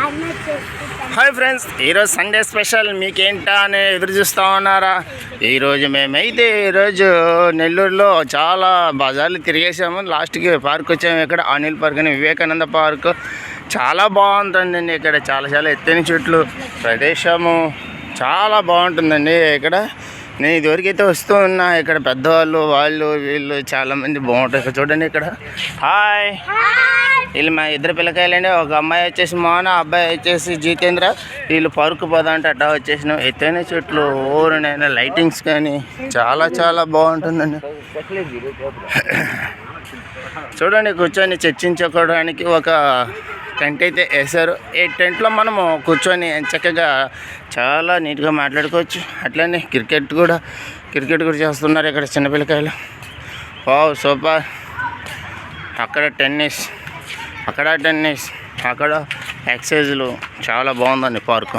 Hi friends, ఈరోజు Sunday special మీకేంటా అని ఎదురు చూస్తూ ఉన్నారా? మేమైతే ఈరోజు నెల్లూరులో చాలా బజార్లు తిరిగేసాము. లాస్ట్కి పార్క్ వచ్చాము. ఇక్కడ అనిల్ పార్క్ అని, వివేకానంద పార్క్ చాలా బాగుంటుందండి. ఇక్కడ చాలా ఎత్తైన చెట్లు, ప్రదేశము చాలా బాగుంటుందండి. ఇక్కడ నేను ఇదివరకు అయితే వస్తూ ఉన్నా. ఇక్కడ పెద్దవాళ్ళు వీళ్ళు చాలామంది బాగుంటారు. ఇక్కడ చూడండి. ఇక్కడ హాయ్, వీళ్ళు మా ఇద్దరు పిల్లకాయలండి. ఒక అమ్మాయి వచ్చేసి మోహన, అబ్బాయి వచ్చేసి జితేంద్ర. వీళ్ళు పరుకు పోదంటే అట్టా వచ్చేసినాం. ఎత్తైన చెట్లు, ఊరినైనా లైటింగ్స్ కానీ చాలా బాగుంటుందండి. చూడండి, కూర్చొని చర్చించుకోవడానికి ఒక టెంట్ అయితే వేశారు. ఈ టెంట్లో మనము కూర్చొని చక్కగా చాలా నీట్గా మాట్లాడుకోవచ్చు. అట్లనే క్రికెట్ కూడా చేస్తున్నారు ఇక్కడ చిన్నపిల్లకాయలు. Wow, super. అక్కడ టెన్నిస్, అక్కడ ఎక్సర్సైజులు. చాలా బాగుందండి పార్కు.